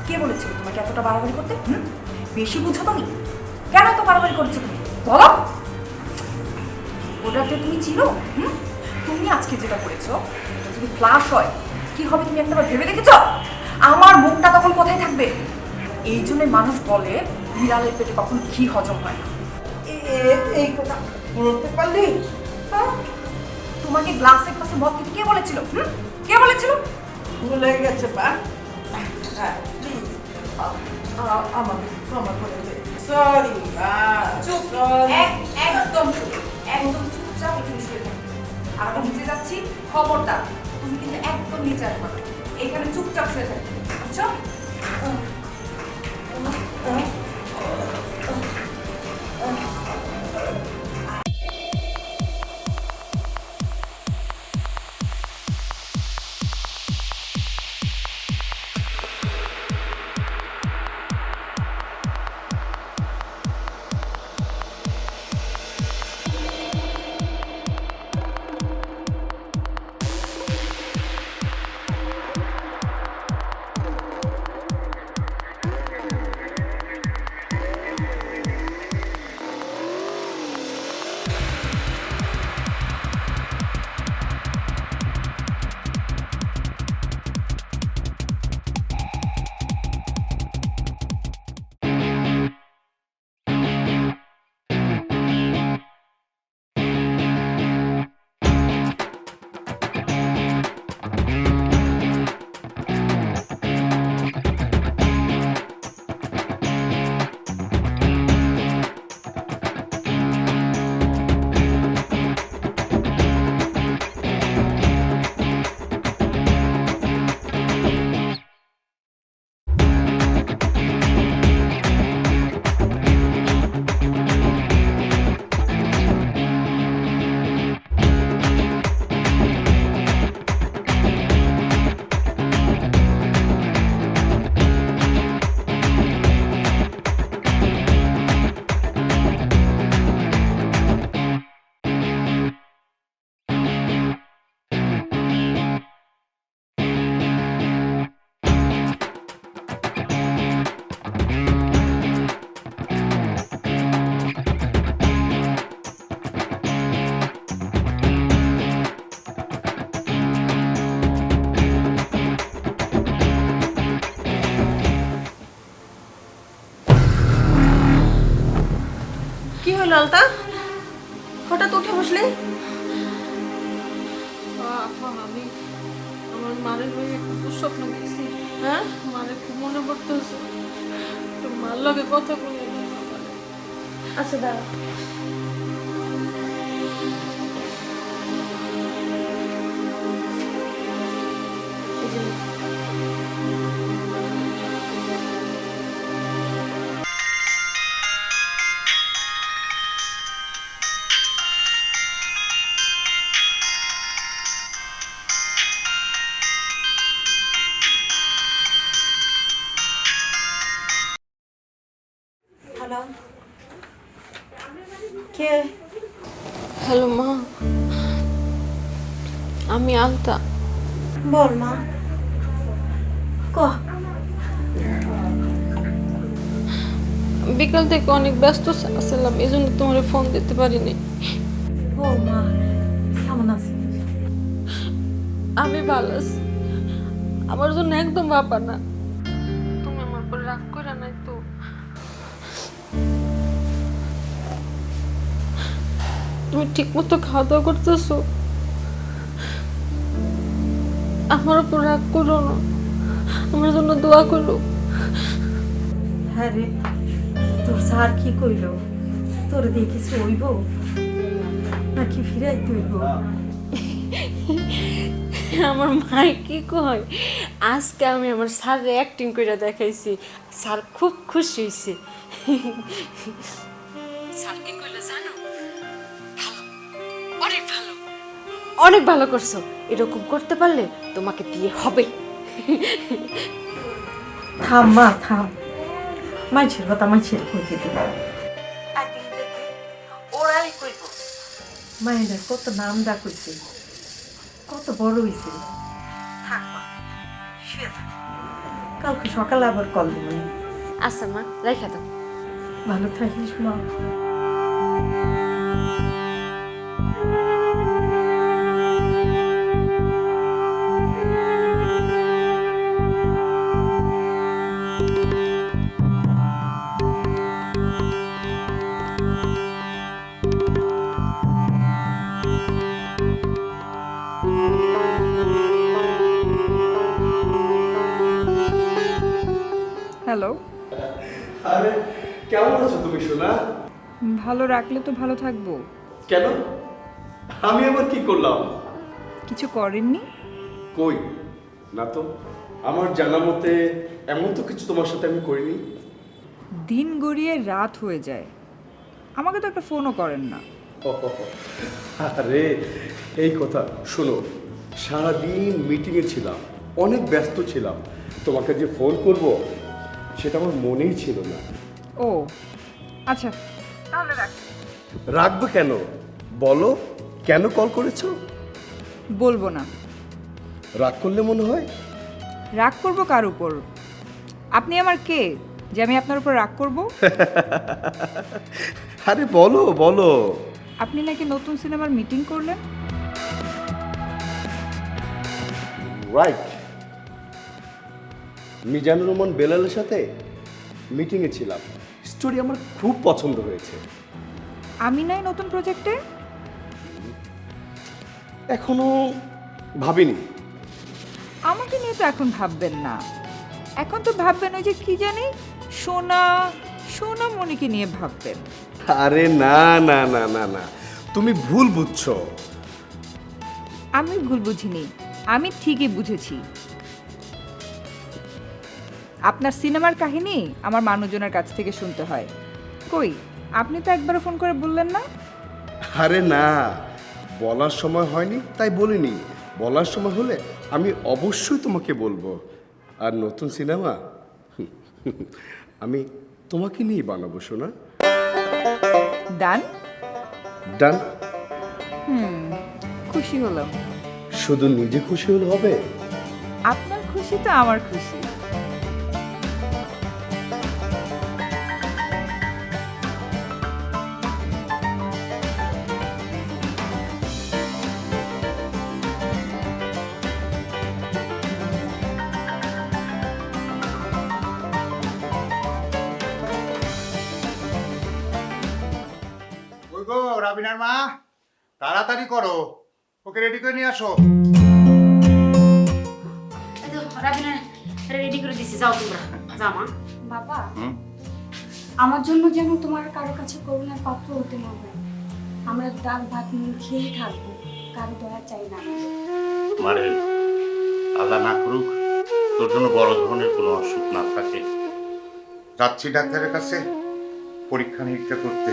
কে বলেছিল তোমাকে এতটা বাড়াবাড়ি করতে? বেশি বুঝো তুমি? কেন এত বাড়াবাড়ি করছো তুমি বলো? ওটাতে তুমি ছিল? তুমি আজকে যেটা করেছো এটা যদি ফ্লাশ হয় কি হবে তুমি একটাবার ভেবে দেখেছো? আমার মুখটা তখন কোথায় থাকবে? এই জন্যই মানুষ বলে বিড়ালের পেটে কখন ঘি হজম হয় না। এই কথা বলতে পারলি? তোমাকে গ্লাসে গ্লাসে মদ খেতে কে বলেছিল? কে বলেছিল? ভুলে গেছে বা হ্যাঁ প্লিজ আমাকে ক্ষমা করে দে। সরি বা চুপ। একদম চুপ। একদম চুপচাপ এখানে শুয়ে থাকো। আর আমি নিচে যাচ্ছি, খবরদার তুমি কিন্তু একদম নিচে আসবে না। এখানে চুপচাপ শুয়ে থাকবে, বুঝছো? কি হলো আলতা? হঠাৎ উঠে বসলে? আমি আমার মারের হয়ে একটু দুঃস্বপ্ন গেছি। হ্যাঁ, মারে খুব মনে পড়তেছে। একটু মার লগে কথা বলে। আচ্ছা দাঁড়া। এই যে হ্যালো, কে? হ্যালো মা, আমি আলতা। বল মা, ক। বিকাল থেকে অনেক ব্যস্ত ছিলাম, এই জন্য তোমার ফোন দিতে পারিনি। ও মা, কেমন আছিস? আমি ভালো আছি, আমার জন্য একদম ব্যাপার না। তুমি আমার উপর রাগ করে নাই তো? তুমি ঠিক মতো খাওয়া দাওয়া করতেছো? আমার উপর রাগ করো না, আমার জন্য দোয়া করো। হ্যাঁ রে, তোর স্যার কি কইল? তোর দিয়ে কিছু হইব নাকি ফিরাইতে হইব? আমার মাই কি কয়, আজকে আমি আমার স্যারের অ্যাক্টিং করে দেখাইছি, স্যার খুব খুশি হয়েছে। স্যার কি কইলো জানো? ভালো, অনেক ভালো, অনেক ভালো করছো। এরকম করতে পারলে তোমাকে বিয়ে হবে। থাম মা, থাম। মানুষের কথা মানুষের কইতে দিল। একদিন দেখবি ওরাই কইব মায়ের কত নাম ডাক হইছে, কত বড় হইছে। থাক মা, শুয়ে থাক, কালকে সকালে আবার কল দিব। আচ্ছা মা, রাইখা দাও। ভালো থাকিস মা। হ্যালো, আরে কেমন আছো তুমি সোনা? ভালো রাখলে তো ভালো থাকবো। কেন? আমি আবার কি করলাম? কিছু করেননি? কই না তো, আমার জানা মতে এমন তো কিছু তোমার সাথে আমি করিনি। দিন গড়িয়ে রাত হয়ে যায়, আমাকে তো একটা ফোনও করেন না। আরে এই কথা শোনো, সারাদিন মিটিংয়ে ছিলাম, অনেক ব্যস্ত ছিলাম, তোমাকে যে ফোন করব সেটা আমার মনেই ছিল না। ও আচ্ছা, তাহলে রাখি। রাখবো কেন? বলো কেন কল করেছো? বলবো না। রাগ করলে মনে হয়? রাগ করবো কার উপর? আপনি আমার কে যে আমি আপনার উপর রাগ করব? আরে বলো বলো। আপনি নাকি নতুন সিনেমার মিটিং করলেন? রাইট, মিজানুর রহমান বেলালের সাথে মিটিংয়ে ছিলাম, স্টোরি আমার খুব পছন্দ হয়েছে। আমি নাই নতুন প্রজেক্টে? এখনো ভাবিনি। আমাকে নিয়ে তো এখন ভাববেন না, এখন তো ভাববেন ওই যে কি জানি সোনা সোনামণিকে নিয়ে ভাববেন। আরে না না না না না, তুমি ভুল বুঝছো। আমি ভুল বুঝিনি, আমি ঠিকই বুঝেছি। আপনার সিনেমার কাহিনী আমার মানুষজনের কাছ থেকে শুনতে হয়। কই, আপনি তো একবারও ফোন করে বললেন না। আরে না, বলার সময় হয়নি তাই বলিনি, বলার সময় হলে আমি অবশ্যই তোমাকে বলবো। আর নতুন সিনেমা আমি তোমাকে নিয়েই বানাবো শোনা। ডান। ডান। খুশি হলাম। শুধু নিজে খুশি হলে হবে? আপনার খুশি তো আমার খুশি। ওই গো রাবিনার মা, তাড়াতাড়ি করো, ওকে রেডি করে নিয়ে আসো। রাবিনা রেডি করে দিছি, যাও তোমরা, যাও মা। বাবা, আমার জন্য যেন তোমার কারো কাছে করুণার পাত্র হতে না হয়। আমরা ডাল ভাত নুন খেয়েই থাকবো, কারো দয়া চাই না। মারে আল্লাহ না করুক তোর জন্য বড় ধরনের কোনো অসুখ না থাকে। যাচ্ছি ডাক্তারের কাছে পরীক্ষা নিরীক্ষা করতে,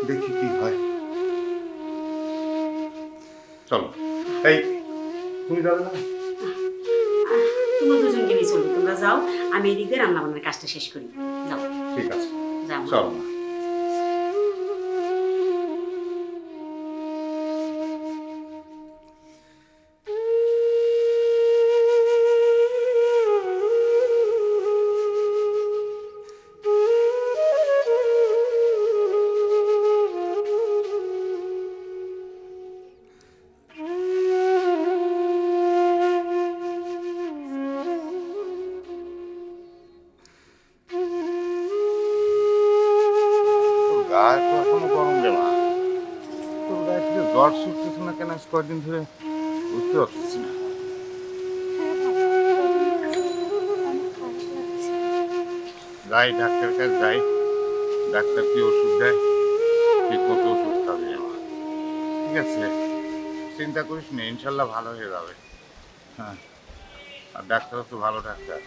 দেখি কি হয়। চলো, এই তুমি যাবে না? তোমরা দুজনকে নিয়ে চলবে, তোমরা যাও, আমি এদিকে রান্না বান্নার কাজটা শেষ করি। যাও, ঠিক আছে, যাও। চলো। গায়ে তো এখনো গরম রে মা, তোর গায়ে থেকে জ্বর ছুটতেছে না কেন আজ কয়েকদিন ধরে বুঝতে পারছি না। যাই ডাক্তারের কাছে যাই, ডাক্তার কি ওষুধ দেয় ঠিক মতো ওষুধ খাবি আমার। ঠিক আছে, চিন্তা করিস না, ইনশাল্লাহ ভালো হয়ে যাবে। হ্যাঁ, আর ডাক্তারও তো ভালো ডাক্তার।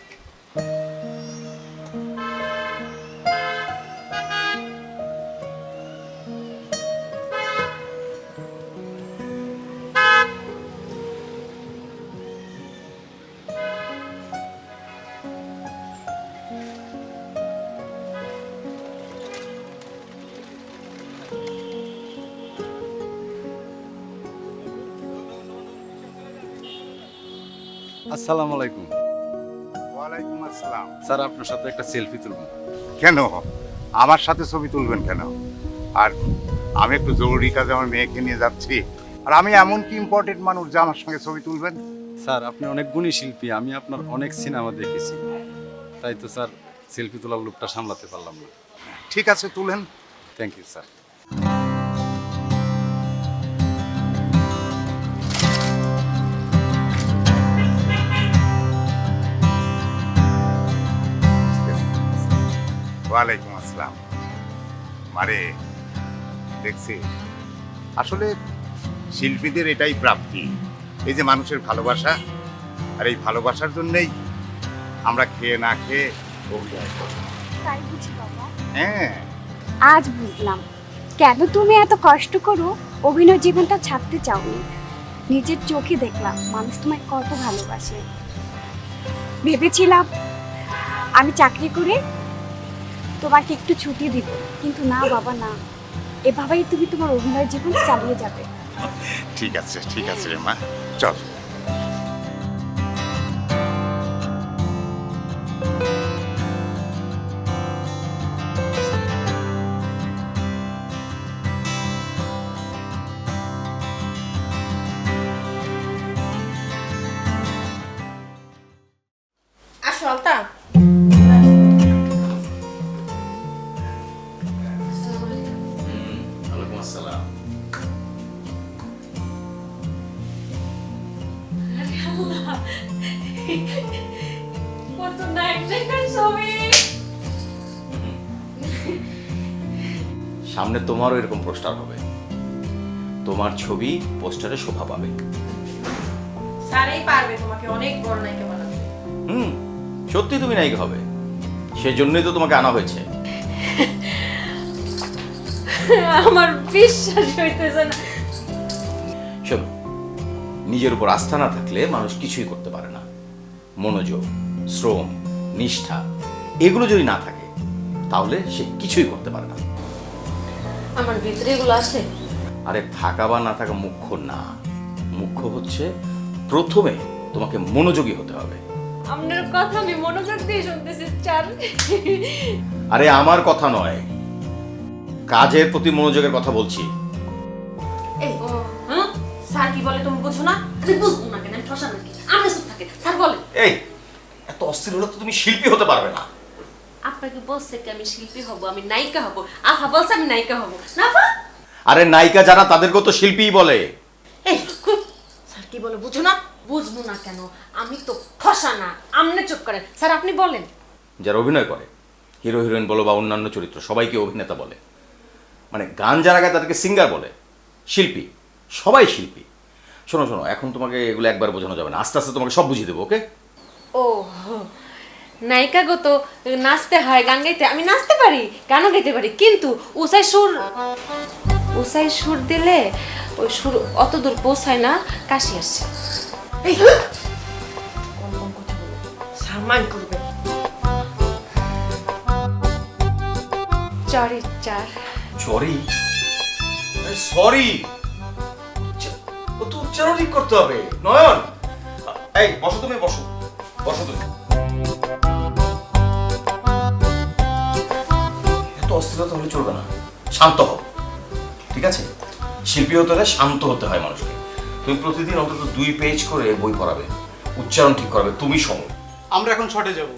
আসসালামু আলাইকুম। ওয়ালাইকুম আসসালাম। স্যার আপনার সাথে একটা সেলফি তুলব। কেন আমার সাথে ছবি তুলবেন কেন? আর আমি একটু জরুরি কাজে আমার মেয়েকে নিয়ে যাচ্ছি, আর আমি এমন কি ইম্পর্টেন্ট মানুষ যে আমার সঙ্গে ছবি তুলবেন? স্যার আপনি অনেক গুণী শিল্পী, আমি আপনার অনেক সিনেমা দেখেছি, তাই তো স্যার সেলফি তোলার লোকটা সামলাতে পারলাম না। ঠিক আছে, তুলেন। Thank you sir. ওয়ালাইকুম আসসালাম। মারে দেখছি আসলে শিল্পীদের এটাই প্রাপ্তি, এই যে মানুষের ভালোবাসা, আর এই ভালোবাসার জন্যই আমরা খেয়ে না খেয়ে অভিনয় করি। তাই বুঝি বাবা? হ্যাঁ, আজ বুঝলাম কেন তুমি এত কষ্ট করো, অভিনয় জীবনটা ছাড়তে চাওনি। নিজের চোখে দেখলাম মানুষ তোমায় কত ভালোবাসে। ভেবেছিলাম আমি চাকরি করে তোমাকে একটু ছুটি দিব, কিন্তু না বাবা না, এভাবেই তুমি তোমার অভিনয় জীবন চালিয়ে যাবে। ঠিক আছে রে মা, চল। আসো আলতা। ওয়ালাইকুম আসসালাম। কত নাইট্রেকার ছবি। সামনে তোমারও এরকম পোস্টার হবে, তোমার ছবি পোস্টারে শোভা পাবে। স্যারই পারবে তোমাকে অনেক বড় নায়িকা বানাতে। সত্যি তুমি নায়িকা হবে, সেজন্যই তো তোমাকে আনা হয়েছে। আমার বিশ্বাস হইতেছে না। শোনো, নিজের উপর আস্থা না থাকলে মানুষ কিছুই করতে পারে না। মনোযোগ, শ্রম, নিষ্ঠা এগুলো যদি না থাকে তাহলে সে কিছুই করতে পারে না। আমার ভিতরে এগুলো আছে। আরে থাকা বা না থাকা মুখ্য না, মুখ্য হচ্ছে প্রথমে তোমাকে মনোযোগী হতে হবে। আপনার কথা আমি মনোযোগ দিয়ে শুনতেছি স্যার। আরে আমার কথা নয়, কাজের প্রতি মনোযোগের কথা বলছি। এই ও হ্যাঁ, স্যার কি বলে তুমি বুঝো না? আরে বুঝবো না কেন, ঠসা নাকি আমি চুপ থাকে। স্যার বলে এই এত অস্থির হলে তো তুমি শিল্পী হতে পারবে না। আপনাকে বলছে কি আমি শিল্পী হব, আমি নায়িকা হব? আফা বলছে আমি নায়িকা হব না আপা? আরে নায়িকা যারা তাদেরকে তো শিল্পীই বলে। এই স্যার কি বলে বুঝো না? বুঝবো না কেন, আমি তো ঠসা না। আমনে চুপ করেন স্যার, আপনি বলেন। যারা অভিনয় করে, হিরো হিরোইন বলো বা অন্যান্য চরিত্র, সবাইকে অভিনেতা বলে। মানে গান যারা গায় তাদেরকে সিঙ্গার বলে। শিল্পী, সবাই শিল্পী। শোনো শোনো, এখন তোমাকে এগুলো একবার বোঝানো যাবে না, আস্তে আস্তে তোমাকে সব বুঝিয়ে দেবো। ওকে? ও নায়িকা গো তো নাচতে হয়, গান গাইতে। আমি নাচতে পারি, গানও গাইতে পারি, কিন্তু উসাই সুর দিলে ওই সুর অত দূর পৌঁছায় না, কাশি আসছে। এই কম কম কথা বলো, সম্মান করবে। চরিচার সরি সরি, ও তো উচ্চারণ ঠিক করতে হবে। নয়ন, এই বসো, তুমি বসো, বসো তুমি। এত অস্থিরতা হলে চলবে না, শান্ত হও, ঠিক আছে? শিল্পী হতে হলে শান্ত হতে হয় মানুষকে। তুমি প্রতিদিন অন্তত 2 পেজ করে বই পড়াবে, উচ্চারণ ঠিক করাবে, তুমি সহ। আমরা এখন শর্টে যাব,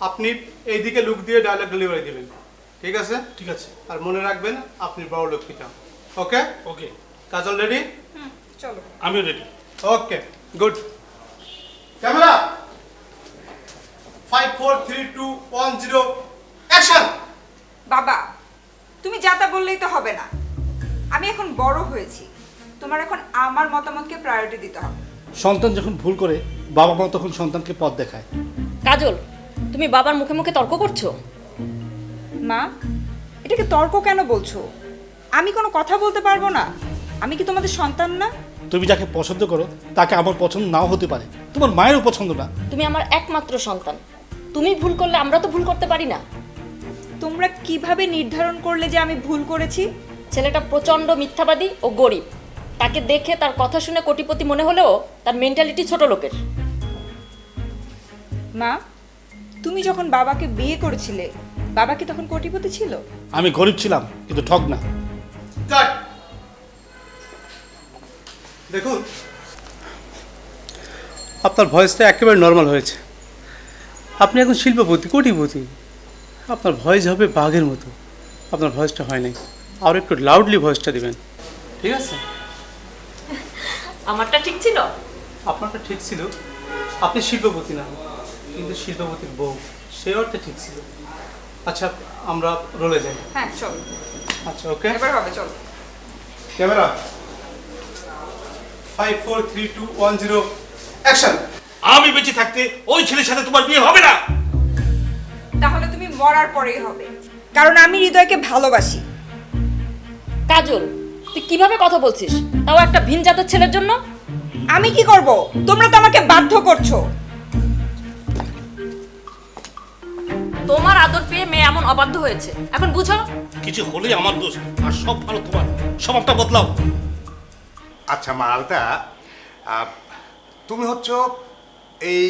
আপনি এইদিকে লুক দিয়ে ডায়লগ ডেলিভারি দেবেন, ঠিক আছে? ঠিক আছে। আর মনে রাখবেন আপনি বড় লোক পিতা। ওকে ওকে। কাজল রেডি? চলো। আমিও ready. Okay good. Camera 5 4 3 2 1 0 action. বাবা, তুমি যা তা বললেই তো হবে না। আমি এখন বড় হয়েছি, তোমার এখন আমার মতামতকে প্রায়োরিটি দিতে হবে। সন্তান যখন ভুল করে বাবা মা তখন সন্তানকে পথ দেখায়। কাজল, তুমি বাবার মুখে মুখে তর্ক করছো। মা, এটাকে তর্ক কেন বলছো? আমি কোনো কথা বলতে পারবো না? আমি কি তোমাদের সন্তান না? তুমি যাকে পছন্দ করো তাকে আমার পছন্দ নাও হতে পারে, তোমার মায়েরও পছন্দ না। তুমি আমার একমাত্র সন্তান, তুমি ভুল করলে আমরা তো ভুল করতে পারি না। তোমরা কিভাবে নির্ধারণ করলে যে আমি ভুল করেছি? ছেলেটা প্রচন্ড মিথ্যাবাদী ও গরিব, তাকে দেখে তার কথা শুনে কোটিপতি মনে হলেও তার মেন্টালিটি ছোট লোকের। মা, তুমি যখন বাবাকে বিয়ে করেছিলে বাবা কি তখন কোটিপতি ছিল? আমি গরিব ছিলাম কিন্তু ঠক না। দেখুন, আপনার ভয়েসটা একেবারে নর্মাল হয়েছে। আপনি এখন শিল্পপতি, কোটিপতি, আপনার ভয়েস হবে বাঘের মতো। আপনার ভয়েসটা হয় নাই, আর একটু লাউডলি ভয়েসটা দিবেন, ঠিক আছে? আমারটা ঠিক ছিল? আপনারটা ঠিক ছিল, আপনি শিল্পপতি না, কিন্তু শিল্পপতির বউ, সে অর্থে ঠিক ছিল। আচ্ছা, আমরা রোলে যাই। হ্যাঁ চল, আচ্ছা, ওকে, এবার হবে, চল। Camera 5 4 3 2 1 0 action. আমি বেঁচে থাকতে ওই ছেলের সাথে তোমার বিয়ে হবে না। তাহলে তুমি মরার পরেই হবে, কারণ আমি হৃদয়কে ভালোবাসি। কাজল, তুই কিভাবে কথা বলছিস, তাও একটা ভিন জাতের ছেলের জন্য? আমি কি করব? তোমরা তো আমাকে বাধ্য করছো। তোমার আদর পেয়ে মেয়ে এমন অবাধ্য হয়েছে, এখন বুঝো? কিছু হলেই আমার দোষ, আর সব ভালো তোমার। স্বভাবটা বদলাও। আচ্ছা মালটা, তুমি হচ্ছ এই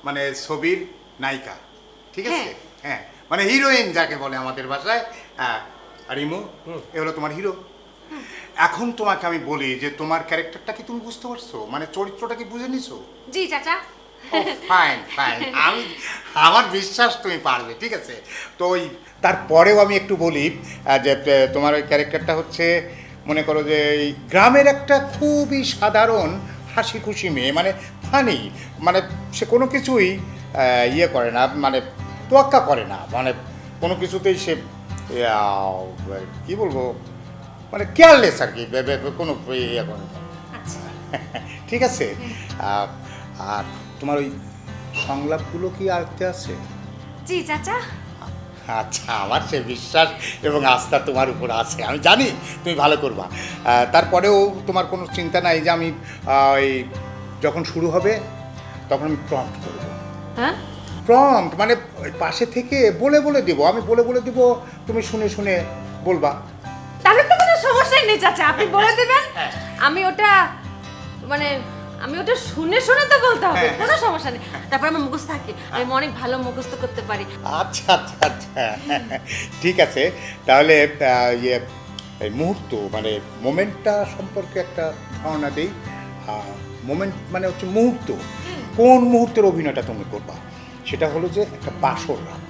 মানে ছবির নায়িকা, ঠিক আছে? হ্যাঁ, মানে হিরোইন যাকে বলে আমাদের ভাষায়। হ্যাঁ, আর ইমু এ হলো তোমার হিরো। এখন তোমাকে আমি বলি যে তোমার ক্যারেক্টারটা কি তুমি বুঝতে পারছো, মানে চরিত্রটা কি বুঝে নিছো? জি চাচা। ফাইন ফাইন, আমার বিশ্বাস তুমি পারবে, ঠিক আছে? তো ওই তারপরেও আমি একটু বলি যে তোমার ওই ক্যারেক্টারটা হচ্ছে, মনে করো যে এই গ্রামের একটা খুবই সাধারণ হাসি খুশি মেয়ে, মানে ফানি, মানে সে কোনো কিছুই ইয়ে করে না, মানে তোয়াক্কা করে না, মানে কোনো কিছুতেই সে কি বলবো, মানে কেয়ারলেস আর কি, কোনো ইয়ে করে না। ঠিক আছে? আর তোমার ওই সংলাপগুলো কি আয়ত্তে আছে? জি চাচা। আচ্ছা, আমার সে বিশ্বাস এবং আস্থা তোমার উপর আছে, আমি জানি তুমি ভালো করবা। তারপরেও তোমার কোনো চিন্তা নাই যে আমি ওই যখন শুরু হবে তখন আমি প্রম্পট করবো। হ্যাঁ, প্রম্পট মানে ওই পাশে থেকে বলে বলে দেবো, আমি বলে বলে দেবো, তুমি শুনে শুনে বলবা। তাহলে তো কোনো সমস্যাই নেই চাচা, আপনি বলে দেবেন, আমি ওটা মানে আমি ওটা শুনে শুনে তো বলতে হবে, কোনো সমস্যা নেই। তারপর আমার মুখস্থ থাকে, আমি অনেক ভালো মুখস্থ করতে পারি। আচ্ছা আচ্ছা আচ্ছা, ঠিক আছে। তাহলে ইয়ে এই মুহূর্ত মানে মোমেন্টটা সম্পর্কে একটা ধারণা দেই। মোমেন্ট মানে হচ্ছে মুহূর্ত, কোন মুহূর্তের অভিনয়টা তুমি করবা, সেটা হলো যে একটা বাসর রাত।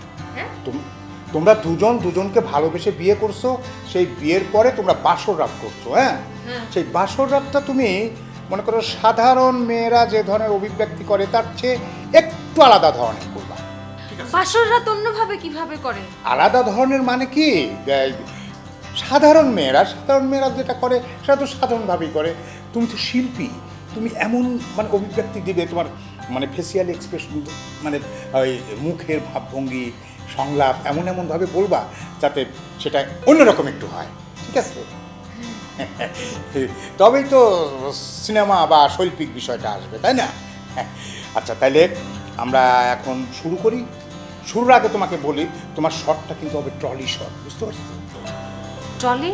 তোমরা দুজন দুজনকে ভালোবেসে বিয়ে করছো, সেই বিয়ের পরে তোমরা বাসর রাত করছো। হ্যাঁ, সেই বাসর রাতটা তুমি মনে করো সাধারণ মেয়েরা যে ধরনের অভিব্যক্তি করে তার চেয়ে একটু আলাদা ধরনের করবা। বাসর রাত অন্যভাবে কিভাবে করে? আলাদা ধরনের মানে কি, সাধারণ মেয়েরা যেটা করে সেটা তো সাধারণভাবেই করে। তুমি তো শিল্পী, তুমি এমন মানে অভিব্যক্তি দিবে, তোমার মানে ফেসিয়াল এক্সপ্রেশন, মানে ওই মুখের ভাবভঙ্গি, সংলাপ এমনভাবে বলবা যাতে সেটা অন্যরকম একটু হয়, ঠিক আছে? তবেই তো সিনেমা বা শৈল্পিক বিষয়টা আসবে, তাই না? আচ্ছা, তাইলে আমরা এখন শুরু করি। শুরুর আগে তোমাকে বলি, তোমার শটটা কিন্তু হবে ট্রলি শট, বুঝতে পারছো? ট্রলি?